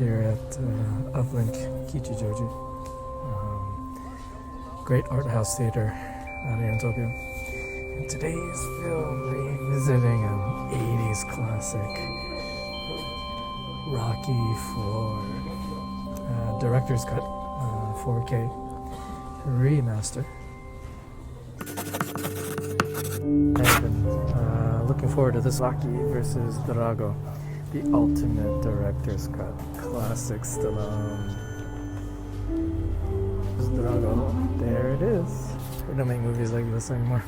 here at UPLINK Kichijojji. Great art house theater out here in Tokyo. And today's film revisiting an 80s classic, Rocky IV, director's cut, 4K remaster. I've been looking forward to this Rocky versus DRAGO, the ultimate director's cut, classic Stallone. This is DRAGO. There it is. We don't make movies like this anymore.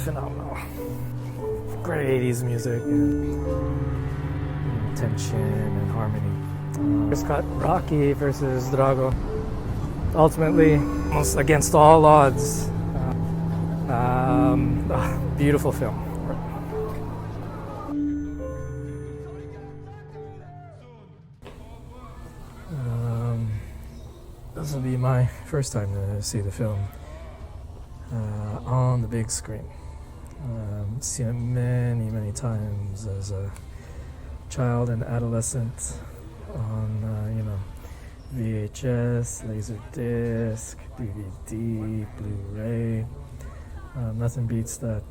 Phenomenal. Great 80s music and tension and harmony. First cut, Rocky versus DRAGO. Ultimately, almost against all odds. Beautiful film. This will be my first time to see the film on the big screen. Seen it many times as a child and adolescent on VHS, Laserdisc, DVD, Blu-ray. Nothing beats that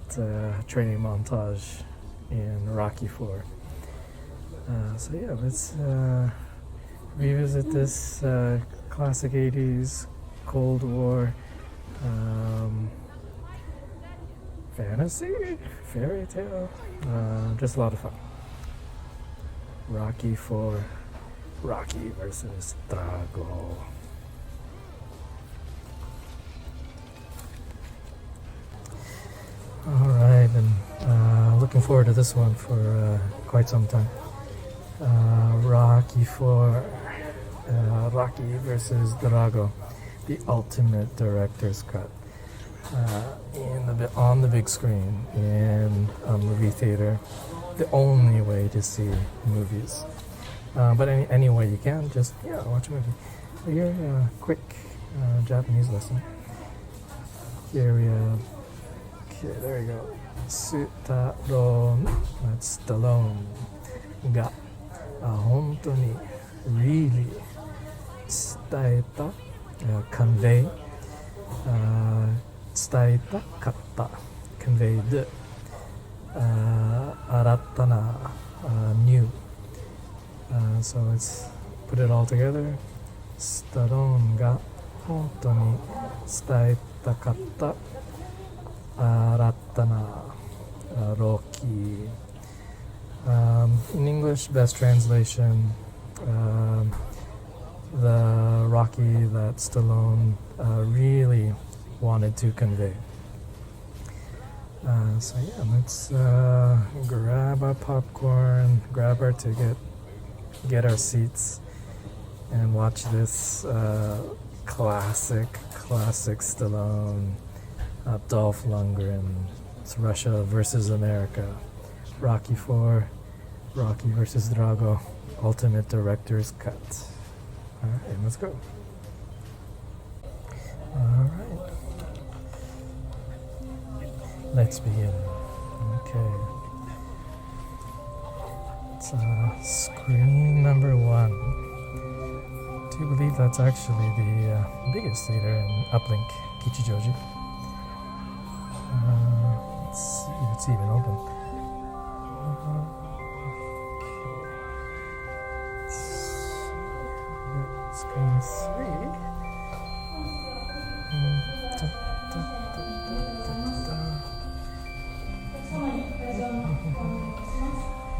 training montage in Rocky IV. So yeah, let's revisit this classic 80s Cold War fantasy, fairy tale, just a lot of fun. Rocky IV, Rocky versus DRAGO. Alright, and looking forward to this one for quite some time. Rocky IV, Rocky versus DRAGO, the ultimate director's cut, on the big screen in a movie theater. The only way to see movies, but any way you can, just watch a movie. So here, quick Japanese lesson. Here we have. Okay, there you go. Stallone, that's Stallone, ga, 本当に really 伝えた convey 伝えたかった conveyed 新たな new. So let's put it all together. Stallone が本当に伝えたかった新たな Rocky. In English, best translation, the Rocky that Stallone really wanted to convey. So yeah, let's grab our popcorn, grab our ticket, get our seats, and watch this classic Stallone, Dolph Lundgren. It's Russia versus America. Rocky IV, Rocky versus DRAGO, ultimate director's cut. Alright, let's go. Alright. Let's begin. Okay. It's screen number 1. Do you believe that's actually the biggest theater in UPLINK Kichijojji? Let's see if it's even open. Screen 3.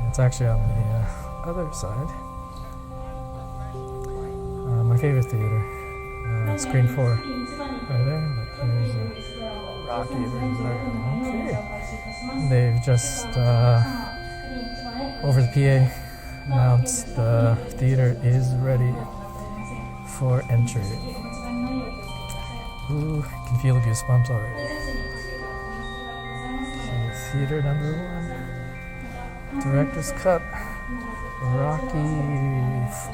It's actually on the other side. My favorite theater. Screen 4. Right there. But there's Rocky versus DRAGO. Okay. They've just, over the PA, announced the theater is ready for entry. Ooh, can feel the goosebumps already. Okay, theater number 1. Director's cut. Rocky IV.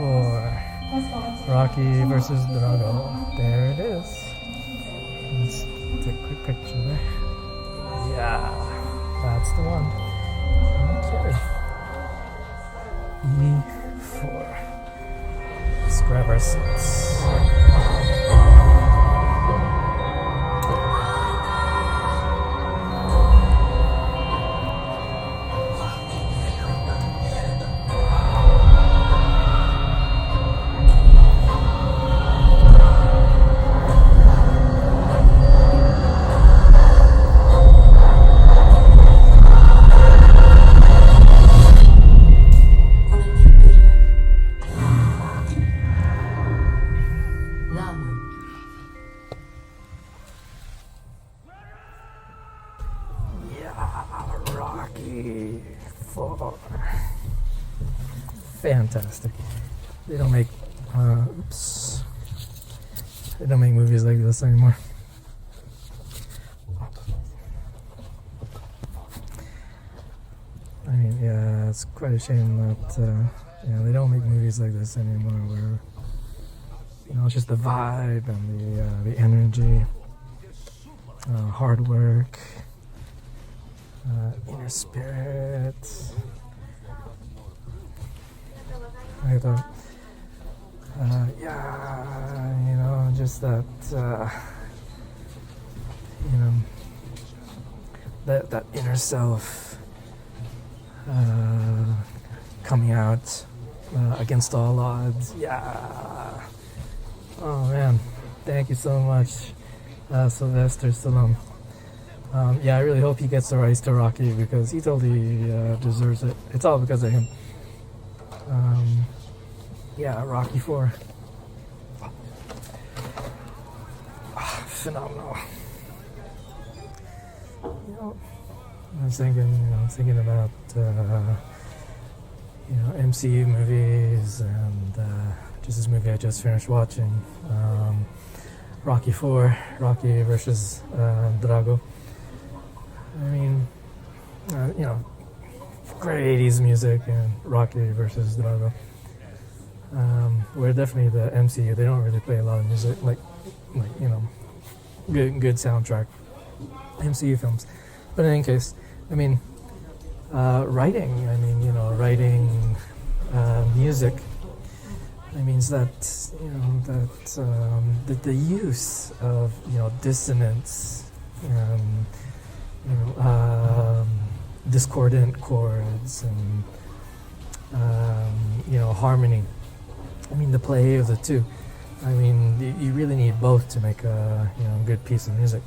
Rocky versus DRAGO. There it is. Let's take a quick picture there. Yeah, that's the one. Okay. E4. let's grab our seats. Rocky 4. Fantastic. They don't make They don't make movies like this anymore. I mean, yeah, it's quite a shame that they don't make movies like this anymore. Where it's just the vibe and the energy, hard work. Inner spirit. I thought, just that, that inner self coming out against all odds. Yeah. Oh man, thank you so much, Sylvester Stallone. I really hope he gets the rights to Rocky because he totally deserves it. It's all because of him. Rocky 4. Phenomenal. I was thinking about MCU movies and just this movie I just finished watching, Rocky 4, Rocky versus DRAGO. I mean, great 80s music and Rocky versus DRAGO. We're definitely the MCU. They don't really play a lot of music, good soundtrack MCU films. But in any case, I mean, writing. Writing music. I mean, the use of dissonance and discordant chords and harmony. I mean, the play of the two. I mean, you really need both to make a good piece of music.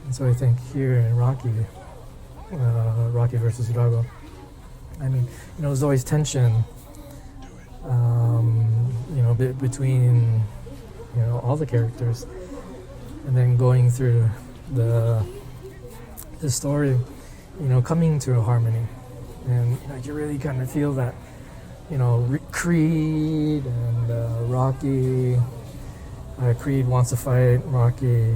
And so I think here in Rocky versus DRAGO, I mean, there's always tension, between all the characters, and then going through the story, coming to a harmony, and you really kind of feel that, Creed and Rocky. Creed wants to fight Rocky.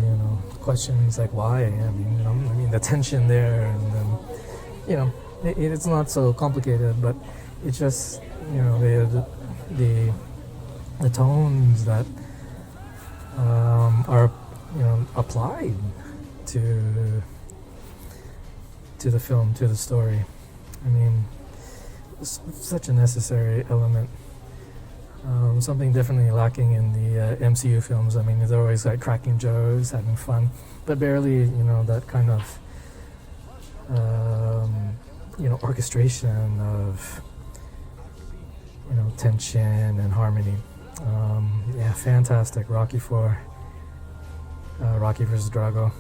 Questions like why. I mean, the tension there, and then, it's not so complicated, but it's just the tones that are applied to the film, to the story. I mean, it's such a necessary element. Something definitely lacking in the MCU films. I mean, they're always like cracking jokes, having fun, but barely, that kind of, orchestration of, tension and harmony. Fantastic. Rocky 4, Rocky vs. DRAGO,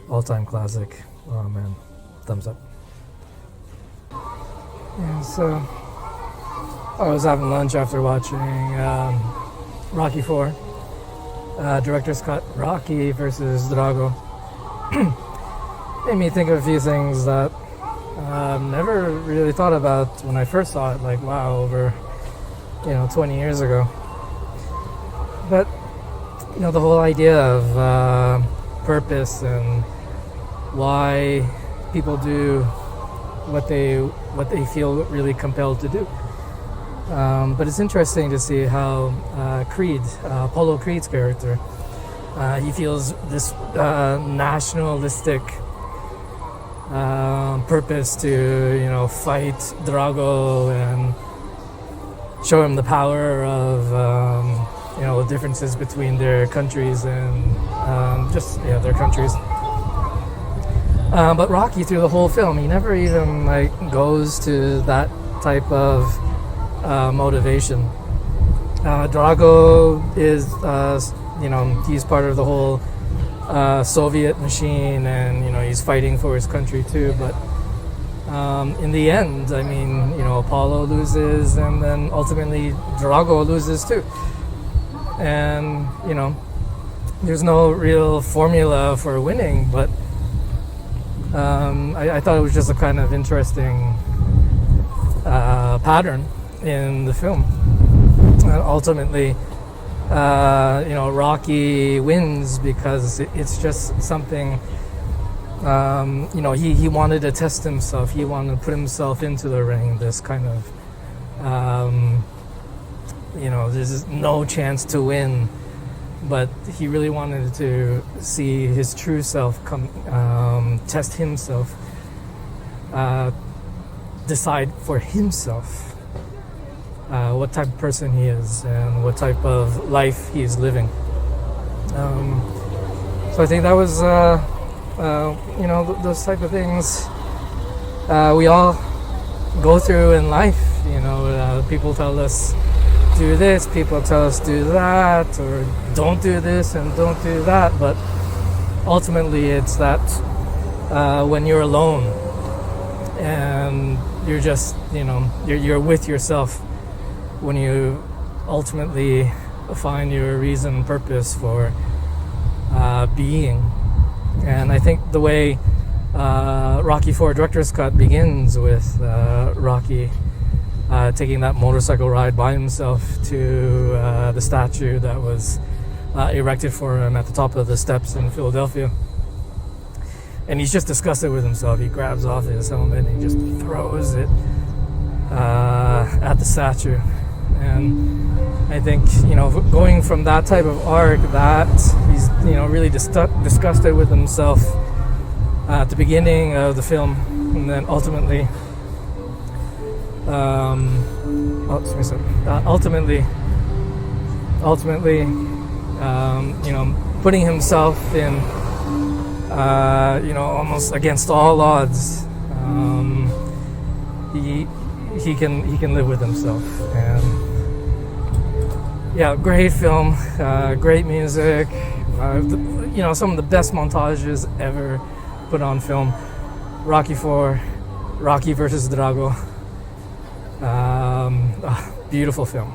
all-time classic. Oh man, thumbs up. Yeah, so I was having lunch after watching Rocky 4, director's cut, Rocky versus DRAGO. Made me think of a few things that never really thought about when I first saw it, like wow, over 20 years ago. But the whole idea of purpose and why people do what they feel really compelled to do. But it's interesting to see how Creed, Apollo Creed's character, he feels this nationalistic purpose to fight Drago and show him the power of the differences between their countries and their countries. But Rocky, through the whole film, he never even goes to that type of motivation. Drago is, he's part of the whole Soviet machine, and he's fighting for his country too. But in the end, Apollo loses, and then ultimately Drago loses too. And there's no real formula for winning, but I thought it was just a kind of interesting pattern in the film. Ultimately, Rocky wins because it's just something. He wanted to test himself. He wanted to put himself into the ring. This kind of, there's no chance to win, but he really wanted to see his true self come, test himself, decide for himself what type of person he is and what type of life he's living. So I think that was, those type of things we all go through in life. People tell us do this, people tell us do that, or don't do this and don't do that. But ultimately, it's that when you're alone and you're just, you're with yourself, when you ultimately find your reason, purpose for being. And I think the way Rocky IV Director's Cut begins with Rocky taking that motorcycle ride by himself to the statue that was erected for him at the top of the steps in Philadelphia. And he's just disgusted with himself. He grabs off his helmet and he just throws it at the statue. And I think, going from that type of arc, that he's, really disgusted with himself at the beginning of the film, and then ultimately, putting himself in, almost against all odds, he can live with himself. And yeah, great film, great music, some of the best montages ever put on film. Rocky IV, Rocky versus Drago. Beautiful film.